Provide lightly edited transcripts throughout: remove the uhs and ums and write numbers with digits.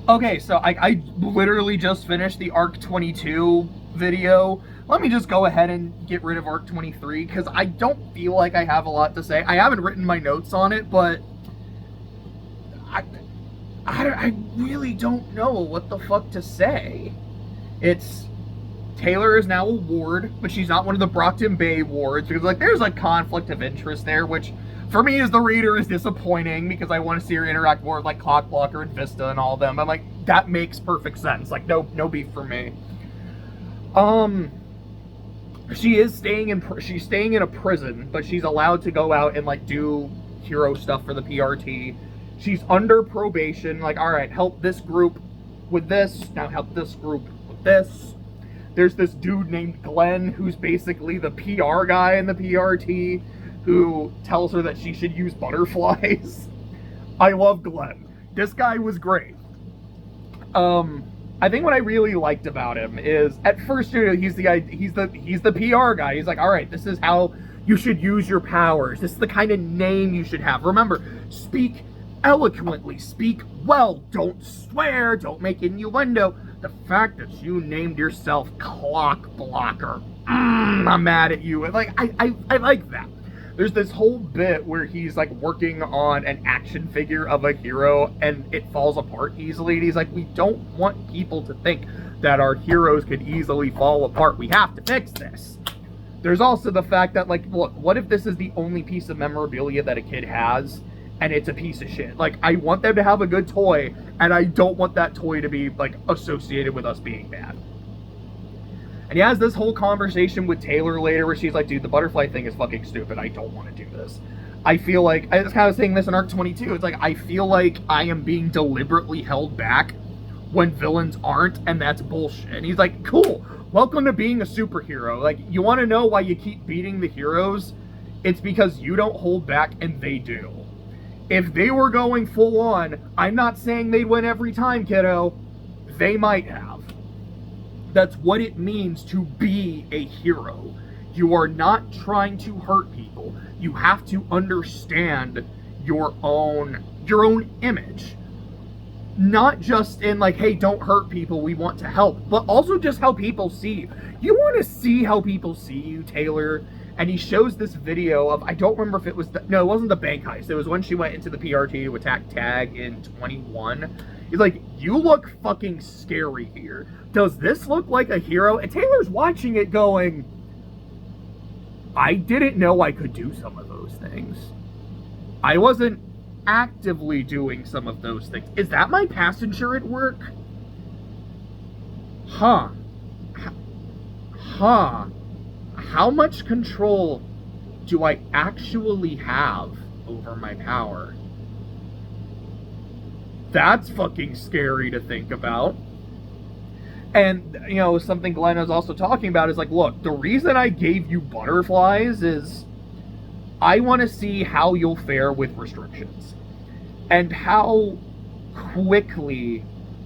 Okay, so I literally just finished the Arc 22 video. Let me just go ahead and get rid of Arc 23 because I don't feel like I have a lot to say. I haven't written my notes on it, but I, I really don't know what the fuck to say. It's Taylor is now a ward, but she's not one of the Brockton Bay wards because like there's a conflict of interest there, which for me as the reader is disappointing because I want to see her interact more with like Clockblocker and Vista and all of them. I'm like, that makes perfect sense. Like no beef for me. She's staying in a prison, but she's allowed to go out and like do hero stuff for the PRT. She's under probation. Like, all right, help this group with this. Now help this group with this. There's this dude named Glenn who's basically the PR guy in the PRT who tells her that she should use butterflies. I love Glenn. This guy was great. I think what I really liked about him is at first, he's the PR guy. He's like, all right, this is how you should use your powers. This is the kind of name you should have. Remember, speak eloquently, speak well, don't swear, don't make innuendo. The fact that you named yourself Clockblocker, I'm mad at you. Like, I like that. There's this whole bit where he's like working on an action figure of a hero and it falls apart easily. And he's like, we don't want people to think that our heroes could easily fall apart. We have to fix this. There's also the fact that, like, look, what if this is the only piece of memorabilia that a kid has and it's a piece of shit? Like, I want them to have a good toy and I don't want that toy to be, like, associated with us being bad. And he has this whole conversation with Taylor later where she's like, dude, the butterfly thing is fucking stupid. I don't want to do this. I feel like, I was kind of saying this in Arc 22, it's like, I feel like I am being deliberately held back when villains aren't, and that's bullshit. And he's like, cool, welcome to being a superhero. Like, you want to know why you keep beating the heroes? It's because you don't hold back and they do. If they were going full on, I'm not saying they'd win every time, kiddo. They might have. That's what it means to be a hero. You are not trying to hurt people. You have to understand your own image. Not just in like, hey, don't hurt people, we want to help, but also just how people see you. You want to see how people see you, Taylor? And he shows this video of, I don't remember if it was, no, it wasn't the bank heist. It was when she went into the PRT to attack Tag in 21. He's like, you look fucking scary here. Does this look like a hero? And Taylor's watching it going, I didn't know I could do some of those things. I wasn't actively doing some of those things. Is that my passenger at work? Huh. How much control do I actually have over my power? That's fucking scary to think about. And, you know, something Glenn was also talking about is like, look, the reason I gave you butterflies is I want to see how you'll fare with restrictions. And how quickly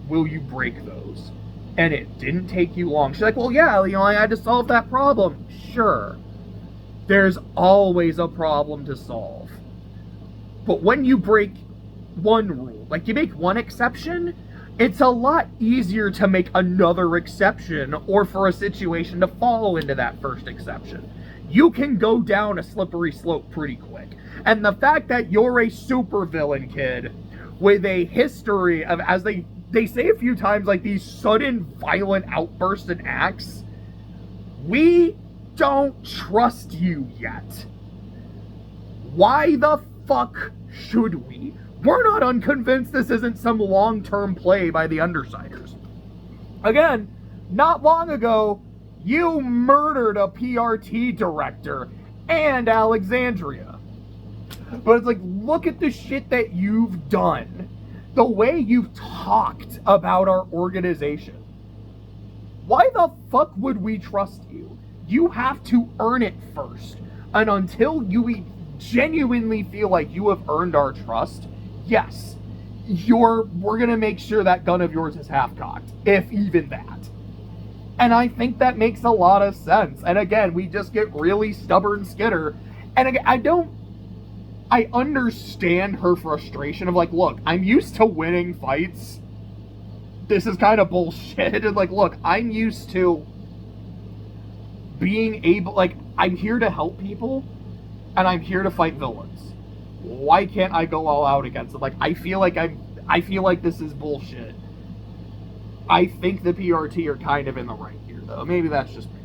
will you break those? And it didn't take you long. She's like, well, yeah, you know, I had to solve that problem. Sure. There's always a problem to solve. But when you break one rule, like you make one exception, it's a lot easier to make another exception or for a situation to fall into that first exception. You can go down a slippery slope pretty quick. And the fact that you're a supervillain kid with a history of, as they say a few times, like these sudden violent outbursts and acts, we don't trust you yet. Why the fuck should we? We're not unconvinced this isn't some long-term play by the Undersiders. Again, not long ago, you murdered a PRT director and Alexandria. But it's like, look at the shit that you've done. The way you've talked about our organization. Why the fuck would we trust you? You have to earn it first. And until you genuinely feel like you have earned our trust, yes, we're gonna make sure that gun of yours is half-cocked, if even that. And I think that makes a lot of sense. And again, we just get really stubborn Skitter. And again, I understand her frustration of like, look, I'm used to winning fights. this is kind of bullshit. And like, look, I'm used to being able, like, I'm here to help people, and I'm here to fight villains. Why can't I go all out against it? Like, I feel like this is bullshit. I think the PRT are kind of in the right here, though. Maybe that's just me.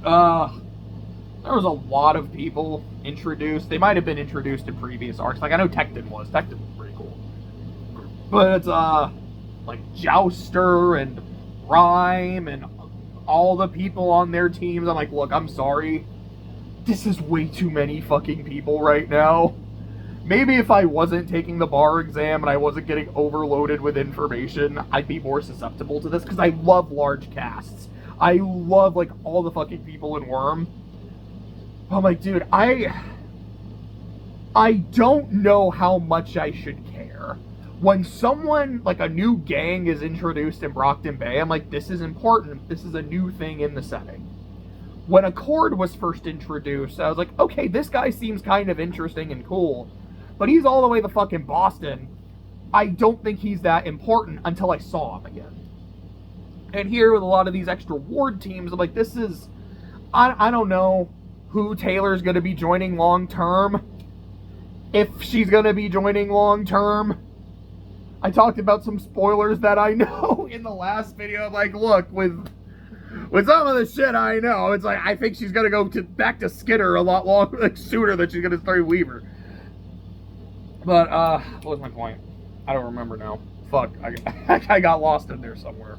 There was a lot of people introduced. They might have been introduced in previous arcs. Like, I know Tecton was. Tecton was pretty cool. But it's, like, Jouster and Rhyme and all the people on their teams. I'm like, look, I'm sorry. This is way too many fucking people right now. Maybe if I wasn't taking the bar exam and I wasn't getting overloaded with information, I'd be more susceptible to this, because I love large casts. I love, like, all the fucking people in Worm. I'm like, dude, I don't know how much I should care. When someone, like, a new gang is introduced in Brockton Bay, I'm like, this is important. This is a new thing in the setting. When Accord was first introduced, I was like, okay, this guy seems kind of interesting and cool, but he's all the way to fucking Boston. I don't think he's that important until I saw him again. And here with a lot of these extra ward teams, I'm like, this is, I don't know who Taylor's going to be joining long term. If she's going to be joining long term. I talked about some spoilers that I know in the last video. I'm like, look, with some of the shit I know, it's like, I think she's going to go back to Skinner a lot longer, like, sooner than she's going to start Weaver. But, what was my point? I don't remember now. Fuck, I got lost in there somewhere.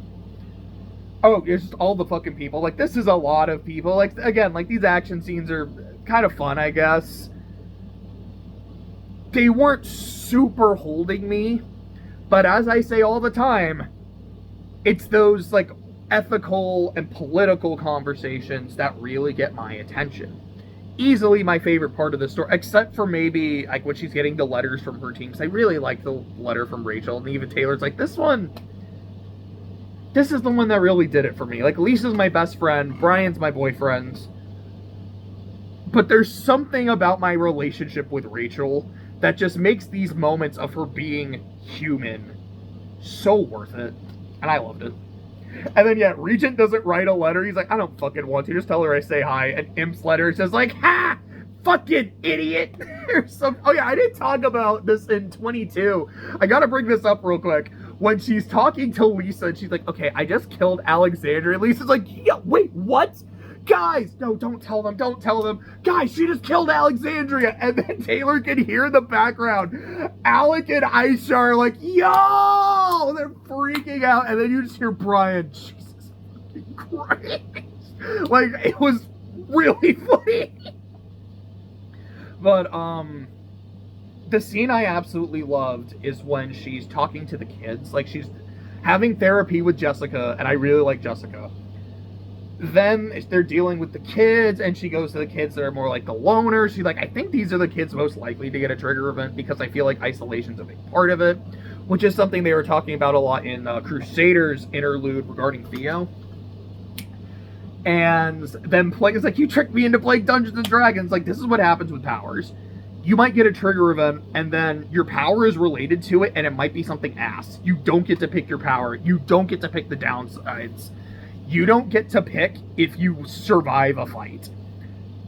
Oh, it's just all the fucking people. Like, this is a lot of people. Like, again, like, these action scenes are kind of fun, I guess. They weren't super holding me, but as I say all the time, it's those, like, ethical and political conversations that really get my attention. Easily my favorite part of the story, except for maybe, like, when she's getting the letters from her teams. I really like the letter from Rachel, and even Taylor's like, this is the one that really did it for me. Like, Lisa's my best friend, Brian's my boyfriend, but there's something about my relationship with Rachel that just makes these moments of her being human so worth it, and I loved it. And then, yeah, Regent doesn't write a letter. He's like, I don't fucking want to. Just tell her I say hi. And Imp's letter is just like, ha! Fucking idiot! Or some. Oh, yeah, I didn't talk about this in 22. I gotta bring this up real quick. When she's talking to Lisa, and she's like, okay, I just killed Alexandria. Lisa's like, yeah, wait, what? Guys, no, don't tell them, don't tell them. Guys, she just killed Alexandria. And then Taylor can hear in the background, Alec and Aisha are like, yo! They're freaking out. And then you just hear Brian, Jesus fucking Christ. Like, it was really funny. But, the scene I absolutely loved is when she's talking to the kids. Like, she's having therapy with Jessica, and I really like Jessica. Then they're dealing with the kids, and she goes to the kids that are more like the loners. She's like, I think these are the kids most likely to get a trigger event, because I feel like isolation's a big part of it, which is something they were talking about a lot in Crusaders interlude regarding Theo. And then Plague is like, you tricked me into playing Dungeons and Dragons. Like, this is what happens with powers. You might get a trigger event, and then your power is related to it, and it might be something ass. You don't get to pick your power. You don't get to pick the downsides. You don't get to pick if you survive a fight.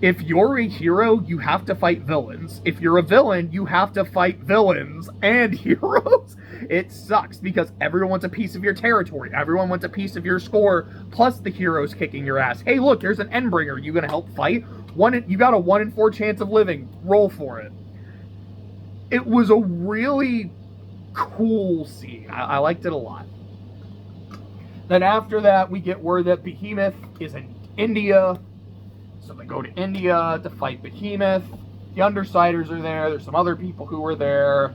If you're a hero, you have to fight villains. If you're a villain, you have to fight villains and heroes. It sucks because everyone wants a piece of your territory. Everyone wants a piece of your score, plus the heroes kicking your ass. Hey, look, here's an Endbringer. You gonna help fight? You got a 1 in 4 chance of living. Roll for it. It was a really cool scene. I liked it a lot. Then after that, we get word that Behemoth is in India. So they go to India to fight Behemoth. The Undersiders are there. There's some other people who are there.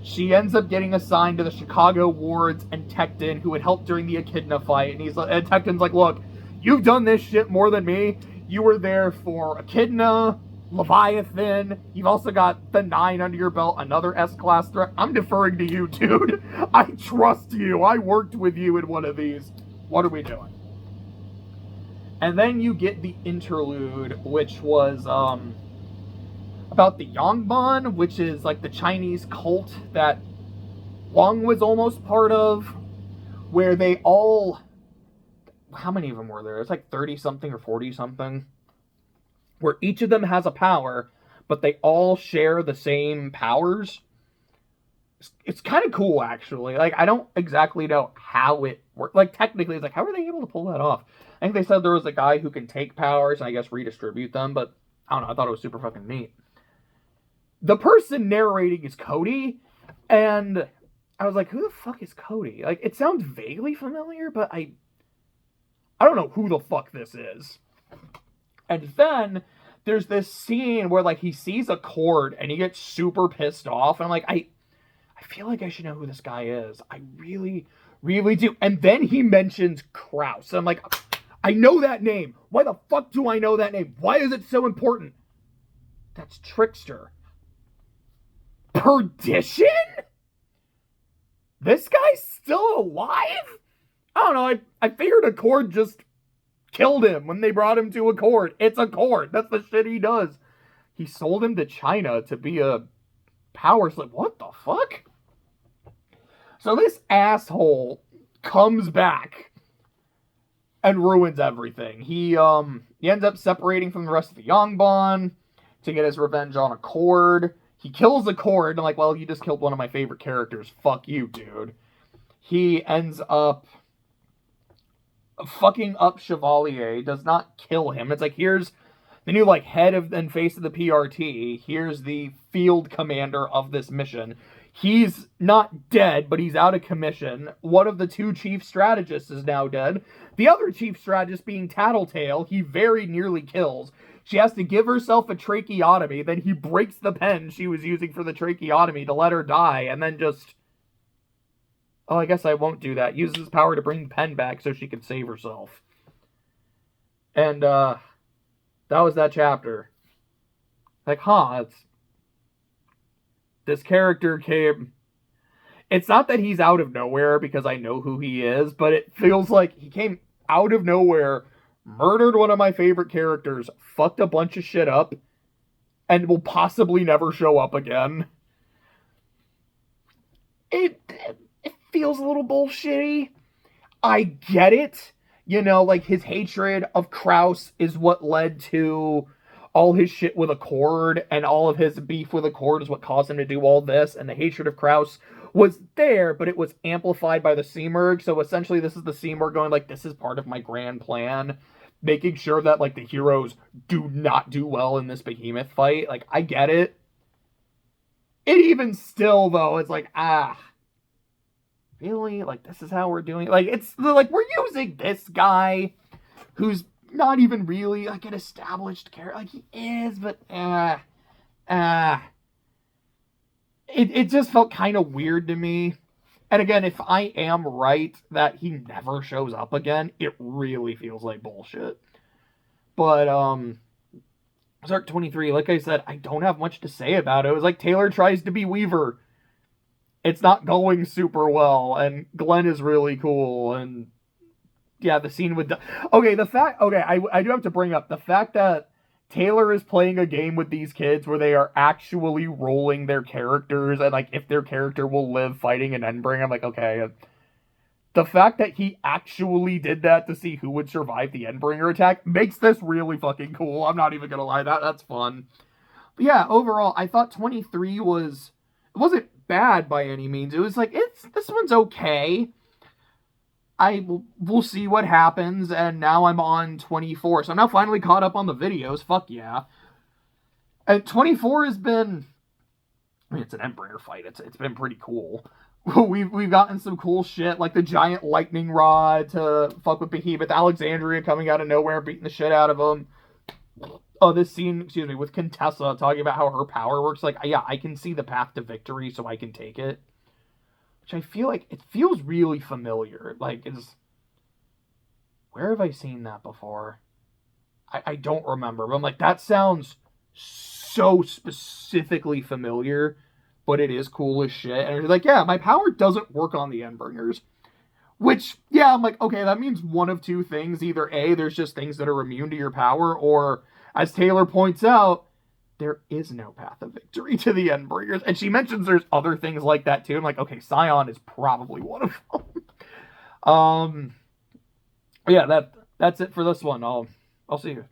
She ends up getting assigned to the Chicago wards and Tecton, who had helped during the Echidna fight. And Tecton's like, look, you've done this shit more than me. You were there for Echidna, Leviathan. You've also got the 9 under your belt, another S-class threat. I'm deferring to you, dude. I trust you. I worked with you in one of these. What are we doing? And then you get the interlude, which was about the Yongbon, which is like the Chinese cult that Wong was almost part of, where they all, how many of them were there? It's like 30 something or 40 something, where each of them has a power, but they all share the same powers. It's kind of cool, actually. Like, I don't exactly know how it worked. Like, technically, it's like, how are they able to pull that off? I think they said there was a guy who can take powers and I guess redistribute them, but I don't know. I thought it was super fucking neat. The person narrating is Cody, and I was like, who the fuck is Cody? Like, it sounds vaguely familiar, but I don't know who the fuck this is. And then there's this scene where, like, he sees a cord and he gets super pissed off, and I'm like, I feel like I should know who this guy is. I really, really do. And then he mentions Kraus. And I'm like, I know that name. Why the fuck do I know that name? Why is it so important? That's Trickster. Perdition? This guy's still alive? I don't know. I figured Accord just killed him when they brought him to Accord. It's Accord. That's the shit he does. He sold him to China to be a power slip. What the fuck? So this asshole comes back and ruins everything. He ends up separating from the rest of the Yongbon to get his revenge on Accord. He kills Accord, and I'm like, well, you just killed one of my favorite characters. Fuck you, dude. He ends up fucking up Chevalier, does not kill him. It's like, here's the new, like, head of and face of the PRT. Here's the field commander of this mission. He's not dead, but he's out of commission. One of the two chief strategists is now dead. The other chief strategist, being Tattletale, he very nearly kills. She has to give herself a tracheotomy, then he breaks the pen she was using for the tracheotomy to let her die, and then just, oh, I guess I won't do that. Uses his power to bring the pen back so she can save herself. And, that was that chapter. Like, this character came... It's not that he's out of nowhere, because I know who he is, but it feels like he came out of nowhere, murdered one of my favorite characters, fucked a bunch of shit up, and will possibly never show up again. It feels a little bullshitty. I get it. You know, like, his hatred of Kraus is what led to all his shit with Accord, and all of his beef with Accord is what caused him to do all this, and the hatred of Kraus was there, but it was amplified by the Seamerg, so essentially this is the Seamerg going, like, this is part of my grand plan, making sure that, like, the heroes do not do well in this behemoth fight. Like, I get it. It even still, though, it's like, really? Like, this is how we're doing it? Like, it's, like, we're using this guy who's not even really, like, an established character. Like, he is, but, It just felt kind of weird to me. And again, if I am right that he never shows up again, it really feels like bullshit. But, Arc 23, like I said, I don't have much to say about it. It was like Taylor tries to be Weaver. It's not going super well, and Glenn is really cool, and yeah, the scene with... I do have to bring up the fact that Taylor is playing a game with these kids where they are actually rolling their characters, and, like, if their character will live fighting an Endbringer, I'm like, okay. The fact that he actually did that to see who would survive the Endbringer attack makes this really fucking cool. I'm not even gonna lie, that's fun. But yeah, overall, I thought 23 wasn't bad by any means. It was like, this one's okay. We'll see what happens, and now I'm on 24. So I'm now finally caught up on the videos. Fuck yeah. And 24 has been... I mean, it's an Endbringer fight. It's been pretty cool. We've gotten some cool shit, like the giant lightning rod to fuck with Behemoth. Alexandria coming out of nowhere, beating the shit out of him. Oh, this scene, with Contessa talking about how her power works. Like, yeah, I can see the path to victory, so I can take it. Which I feel like, it feels really familiar. Like, where have I seen that before? I don't remember. But I'm like, that sounds so specifically familiar, but it is cool as shit. And it's like, yeah, my power doesn't work on the Endbringers. Which, yeah, I'm like, okay, that means one of two things. Either A, there's just things that are immune to your power, or, as Taylor points out, there is no path of victory to the Endbringers. And she mentions there's other things like that too. I'm like, okay, Scion is probably one of them. Yeah, that's it for this one. I'll see you.